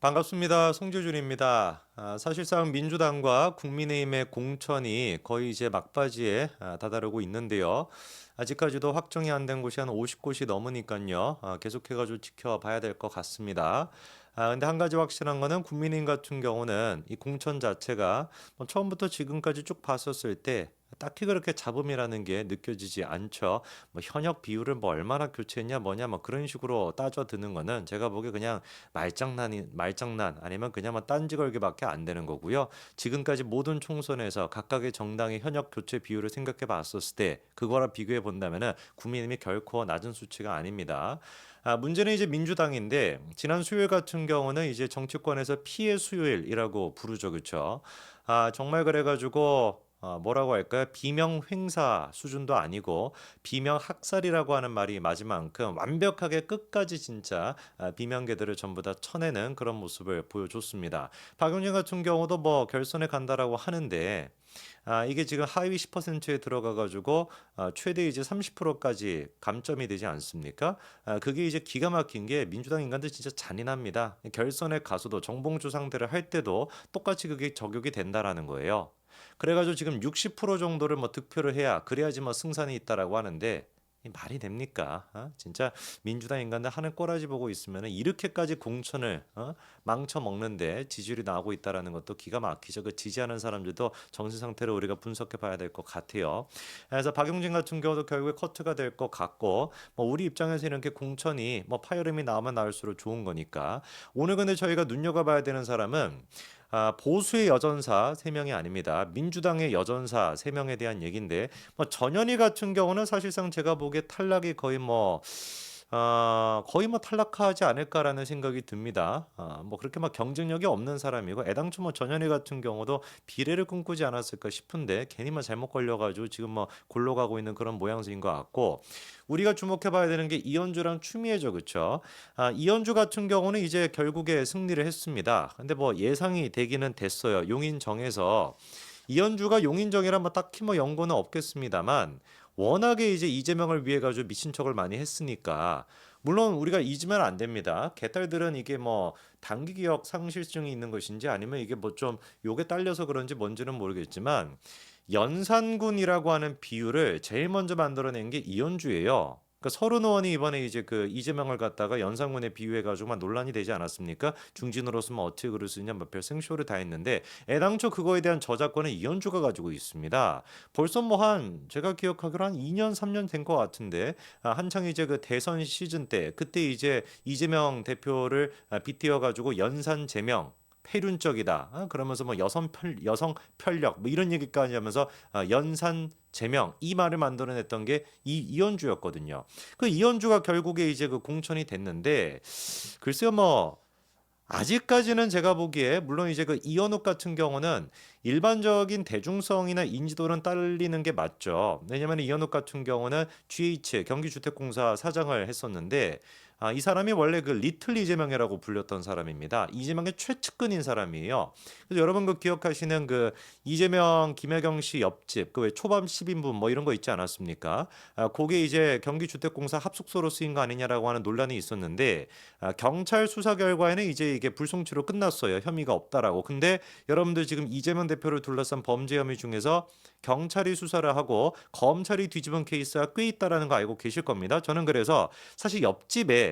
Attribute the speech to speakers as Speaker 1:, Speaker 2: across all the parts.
Speaker 1: 반갑습니다. 송재준입니다. 사실상 민주당과 국민의힘의 공천이 거의 이제 막바지에 다다르고 있는데요. 아직까지도 확정이 안 된 곳이 한 50곳이 넘으니까요. 계속해가지고 지켜봐야 될 것 같습니다. 근데 한 가지 확실한 거는 국민의힘 같은 경우는 이 공천 자체가 뭐 처음부터 지금까지 쭉 봤었을 때 딱히 그렇게 잡음이라는 게 느껴지지 않죠. 뭐 현역 비율을 뭐 얼마나 교체했냐 뭐냐 뭐 그런 식으로 따져드는 거는 제가 보기에 그냥 말장난 아니면 그냥 뭐 딴지 걸기밖에 안 되는 거고요. 지금까지 모든 총선에서 각각의 정당의 현역 교체 비율을 생각해 봤었을 때 그거랑 비교해 본다면은 국민의힘이 결코 낮은 수치가 아닙니다. 문제는 이제 민주당인데 지난 수요일 같은 경우는 이제 정치권에서 피해 수요일이라고 부르죠, 그렇죠? 정말 그래가지고 뭐라고 할까요? 비명 횡사 수준도 아니고 비명 학살이라고 하는 말이 맞을 만큼 완벽하게 끝까지 진짜 비명계들을 전부 다 쳐내는 그런 모습을 보여줬습니다. 박용진 같은 경우도 뭐 결선에 간다라고 하는데 이게 지금 하위 10%에 들어가 가지고 최대 이제 30%까지 감점이 되지 않습니까? 그게 이제 기가 막힌 게 민주당 인간들 진짜 잔인합니다. 결선에 가서도 정봉주 상대를 할 때도 똑같이 그게 적용이 된다라는 거예요. 그래가지고 지금 60% 정도를 뭐 득표를 해야 그래야지 뭐 승산이 있다라고 하는데 이 말이 됩니까? 진짜 민주당 인간들 하는 꼬라지 보고 있으면 이렇게까지 공천을 망쳐 먹는데 지지율이 나오고 있다라는 것도 기가 막히죠. 그 지지하는 사람들도 정신 상태를 우리가 분석해 봐야 될 것 같아요. 그래서 박용진 같은 경우도 결국에 커트가 될 것 같고 뭐 우리 입장에서 이렇게 공천이 뭐 파열음이 나오면 나올수록 좋은 거니까 오늘 근데 저희가 눈여겨봐야 되는 사람은 보수의 여전사 3명이 아닙니다. 민주당의 여전사 3명에 대한 얘기인데 뭐 전현희 같은 경우는 사실상 제가 보기에 탈락이 거의 뭐 탈락하지 않을까라는 생각이 듭니다. 뭐 그렇게 막 경쟁력이 없는 사람이고 애당초 뭐 전현희 같은 경우도 비례를 꿈꾸지 않았을까 싶은데 괜히 뭐 잘못 걸려가지고 지금 뭐 골로 가고 있는 그런 모양새인 것 같고 우리가 주목해봐야 되는 게 이현주랑 추미애죠, 그렇죠? 이현주 같은 경우는 이제 결국에 승리를 했습니다. 근데 뭐 예상이 되기는 됐어요. 용인정에서 이현주가 용인정이라 뭐 딱히 뭐 연고는 없겠습니다만 워낙에 이제 이재명을 위해 가지고 미친 척을 많이 했으니까 물론 우리가 잊으면 안 됩니다. 개딸들은 이게 뭐 단기 기억 상실증이 있는 것인지 아니면 이게 뭐 좀 요게 딸려서 그런지 뭔지는 모르겠지만 연산군이라고 하는 비유를 제일 먼저 만들어낸 게 이현주예요. 그러니까 서른 의원이 이번에 이제 그 이재명을 갖다가 연산군에 비유해가지고 막 논란이 되지 않았습니까? 중진으로서는 어떻게 그럴 수 있냐, 뭐 별 생쇼를 다 했는데 애당초 그거에 대한 저작권은 이현주가 가지고 있습니다. 벌써 뭐 한 제가 기억하기로 한 2년 3년 된 것 같은데 한창 이제 그 대선 시즌 때 그때 이제 이재명 대표를 빗대어 가지고 연산 제명 폐륜적이다. 그러면서 뭐 여성 편력 뭐 이런 얘기까지 하면서 연산 제명 이 말을 만들어냈던 게 이 이현주였거든요. 그 이현주가 결국에 이제 그 공천이 됐는데 글쎄요 뭐 아직까지는 제가 보기에 물론 이제 그 이현욱 같은 경우는 일반적인 대중성이나 인지도는 딸리는 게 맞죠. 왜냐하면 이현욱 같은 경우는 GH 경기주택공사 사장을 했었는데 이 사람이 원래 그 리틀 이재명이라고 불렸던 사람입니다. 이재명의 최측근인 사람이에요. 그래서 여러분 그 기억하시는 그 이재명 김혜경 씨 옆집 그 왜 초밥 10인분 뭐 이런 거 있지 않았습니까? 그게 이제 경기주택공사 합숙소로 쓰인 거 아니냐라고 하는 논란이 있었는데 경찰 수사 결과에는 이제 이게 불송치로 끝났어요. 혐의가 없다라고. 근데 여러분들 지금 이재명 대표를 둘러싼 범죄 혐의 중에서 경찰이 수사를 하고 검찰이 뒤집은 케이스가 꽤 있다라는 거 알고 계실 겁니다. 저는 그래서 사실 옆집에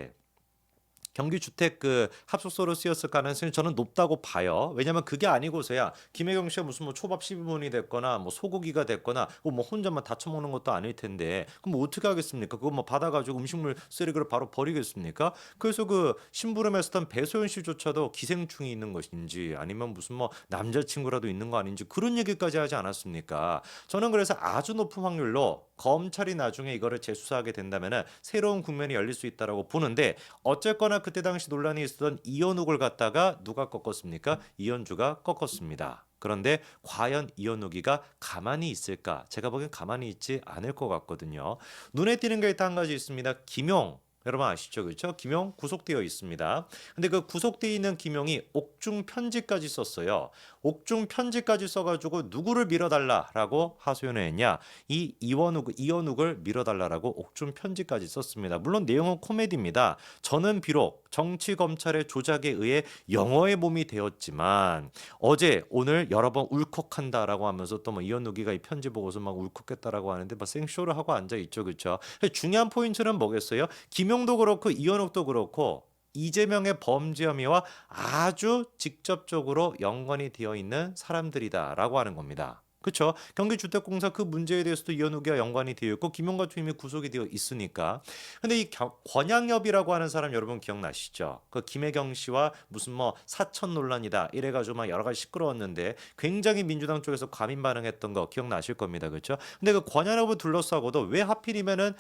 Speaker 1: 경기 주택 그 합숙소로 쓰였을 가능성이 저는 높다고 봐요. 왜냐면 그게 아니고서야 김혜경 씨가 무슨 뭐 초밥 12분이 됐거나 뭐 소고기가 됐거나 뭐 혼자만 다쳐 먹는 것도 아닐 텐데 그럼 뭐 어떻게 하겠습니까? 그거 뭐 받아가지고 음식물 쓰레기를 바로 버리겠습니까? 그래서 그 심부름에 쓰던 배소연 씨조차도 기생충이 있는 것인지 아니면 무슨 뭐 남자친구라도 있는 거 아닌지 그런 얘기까지 하지 않았습니까? 저는 그래서 아주 높은 확률로 검찰이 나중에 이거를 재수사하게 된다면은 새로운 국면이 열릴 수 있다라고 보는데 어쨌거나 그때 당시 논란이 있었던 이현욱을 갖다가 누가 꺾었습니까? 이현주가 꺾었습니다. 그런데 과연 이현욱이가 가만히 있을까? 제가 보기엔 가만히 있지 않을 것 같거든요. 눈에 띄는 게 일단 한 가지 있습니다. 김용 여러분 아시죠? 그렇죠? 김용 구속되어 있습니다. 근데 그 구속되어 있는 김용이 옥중 편지까지 썼어요. 옥중 편지까지 써가지고 누구를 밀어달라라고 하소연을 했냐? 이 이원욱을 밀어달라라고 옥중 편지까지 썼습니다. 물론 내용은 코미디입니다. 저는 비록 정치 검찰의 조작에 의해 영어의 몸이 되었지만 어제 오늘 여러 번 울컥한다라고 하면서 또 뭐 이현욱이가 이 편지 보고서 막 울컥했다라고 하는데 막 생쇼를 하고 앉아 있죠, 그렇죠? 중요한 포인트는 뭐겠어요? 김용도 그렇고 이현욱도 그렇고 이재명의 범죄 혐의와 아주 직접적으로 연관이 되어 있는 사람들이다라고 하는 겁니다. 그렇죠? 경기주택공사 그 문제에 대해서도 이현욱이와 연관이 되어 있고 김용 같은 이미 구속이 되어 있으니까. 근데 이 권양엽이라고 하는 사람 여러분 기억나시죠? 그 김혜경 씨와 무슨 뭐 사천 논란이다 이래가지고 막 여러 가지 시끄러웠는데 굉장히 민주당 쪽에서 과민 반응했던 거 기억나실 겁니다. 그렇죠? 근데 그 권양엽을 둘러싸고도 왜 하필이면은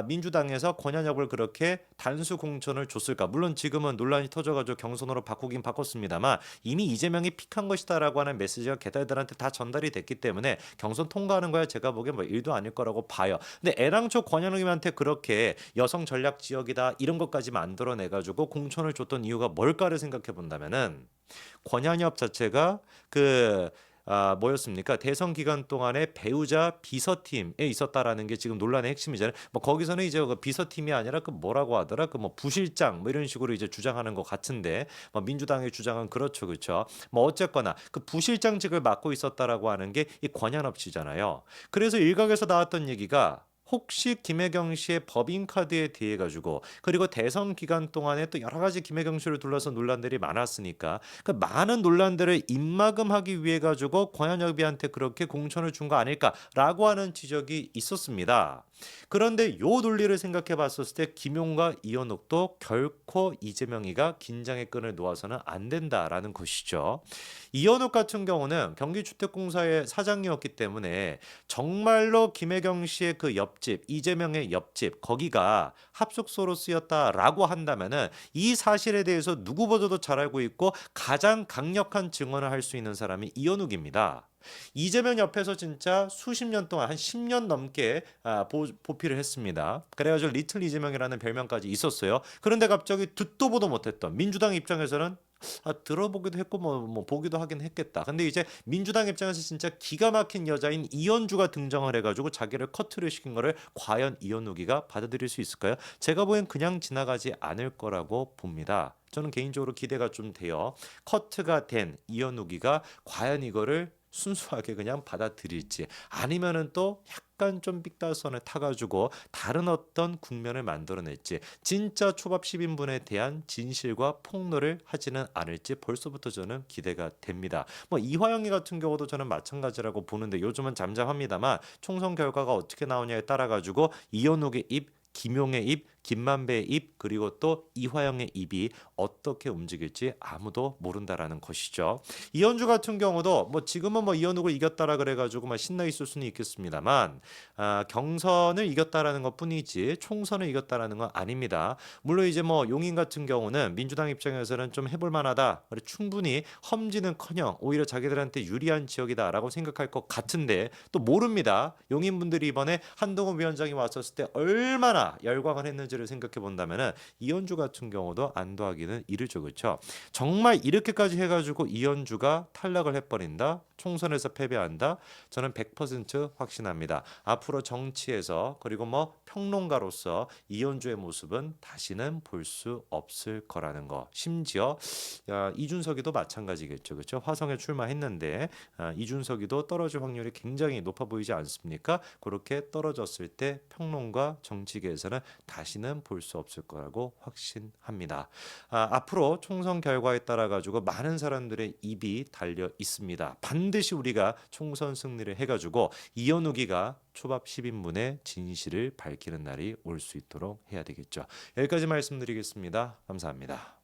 Speaker 1: 민주당에서 권양엽을 그렇게 단수 공천을 줬을까? 물론 지금은 논란이 터져가지고 경선으로 바꾸긴 바꿨습니다만 이미 이재명이 픽한 것이다라고 하는 메시지가 개딸들한테 다 전달이 됐기 때문에 경선 통과하는 거야 제가 보기엔 뭐 일도 아닐 거라고 봐요. 근데 애당초 권현웅님한테 그렇게 여성 전략 지역이다 이런 것까지 만들어내가지고 공천을 줬던 이유가 뭘까를 생각해 본다면은 권한엽 자체가 그 뭐였습니까? 대선 기간 동안에 배우자 비서팀에 있었다라는 게 지금 논란의 핵심이잖아요. 뭐 거기서는 이제 그 비서팀이 아니라 그 뭐라고 하더라? 그 뭐 부실장 뭐 이런 식으로 이제 주장하는 것 같은데 뭐 민주당의 주장은 그렇죠, 그렇죠. 뭐 어쨌거나 그 부실장직을 맡고 있었다라고 하는 게 이 권한엽 씨잖아요. 그래서 일각에서 나왔던 얘기가 혹시 김혜경 씨의 법인카드에 대해 가지고 그리고 대선 기간 동안에 또 여러 가지 김혜경 씨를 둘러서 논란들이 많았으니까 그 많은 논란들을 입막음하기 위해 가지고 권한여비한테 그렇게 공천을 준 거 아닐까라고 하는 지적이 있었습니다. 그런데 요 논리를 생각해 봤었을 때 김용과 이현욱도 결코 이재명이가 긴장의 끈을 놓아서는 안 된다라는 것이죠. 이현욱 같은 경우는 경기주택공사의 사장이었기 때문에 정말로 김혜경 씨의 그 옆집, 이재명의 옆집, 거기가 합숙소로 쓰였다라고 한다면은 이 사실에 대해서 누구보다도 잘 알고 있고 가장 강력한 증언을 할 수 있는 사람이 이현욱입니다. 이재명 옆에서 진짜 수십 년 동안 한 10년 넘게 보필을 했습니다. 그래가지고 리틀 이재명이라는 별명까지 있었어요. 그런데 갑자기 듣도 보도 못했던 민주당 입장에서는 들어보기도 했고 뭐 보기도 하긴 했겠다. 근데 이제 민주당 입장에서 진짜 기가 막힌 여자인 이현주가 등장을 해가지고 자기를 커트를 시킨 거를 과연 이현욱이가 받아들일 수 있을까요? 제가 보기엔 그냥 지나가지 않을 거라고 봅니다. 저는 개인적으로 기대가 좀 돼요. 커트가 된 이현욱이가 과연 이거를 순수하게 그냥 받아들일지 아니면은 또 약간 좀 삑달선을 타가지고 다른 어떤 국면을 만들어낼지 진짜 초밥 10인분에 대한 진실과 폭로를 하지는 않을지 벌써부터 저는 기대가 됩니다. 뭐 이화영이 같은 경우도 저는 마찬가지라고 보는데 요즘은 잠잠합니다만 총선 결과가 어떻게 나오냐에 따라 가지고 이현욱의 입 김용의 입, 김만배의 입, 그리고 또 이화영의 입이 어떻게 움직일지 아무도 모른다라는 것이죠. 이현주 같은 경우도 뭐 지금은 뭐 이현욱을 이겼다라 그래가지고 막 신나 있을 수는 있겠습니다만 경선을 이겼다라는 것뿐이지 총선을 이겼다라는 건 아닙니다. 물론 이제 뭐 용인 같은 경우는 민주당 입장에서는 좀 해볼 만하다. 충분히 험지는커녕 오히려 자기들한테 유리한 지역이다라고 생각할 것 같은데 또 모릅니다. 용인 분들이 이번에 한동훈 위원장이 왔었을 때 얼마나 열광을 했는지를 생각해 본다면은 이현주 같은 경우도 안도하기는 이르죠, 그렇죠? 정말 이렇게까지 해가지고 이현주가 탈락을 해버린다, 총선에서 패배한다, 저는 100% 확신합니다. 앞으로 정치에서 그리고 뭐 평론가로서 이현주의 모습은 다시는 볼 수 없을 거라는 거. 심지어 이준석이도 마찬가지겠죠, 그렇죠? 화성에 출마했는데 이준석이도 떨어질 확률이 굉장히 높아 보이지 않습니까? 그렇게 떨어졌을 때 평론가 정치계에서는 다시는 볼 수 없을 거라고 확신합니다. 앞으로 총선 결과에 따라 가지고 많은 사람들의 입이 달려 있습니다. 반드시 우리가 총선 승리를 해가지고 이현욱이가 초밥 10인분의 진실을 밝히는 날이 올 수 있도록 해야 되겠죠. 여기까지 말씀드리겠습니다. 감사합니다.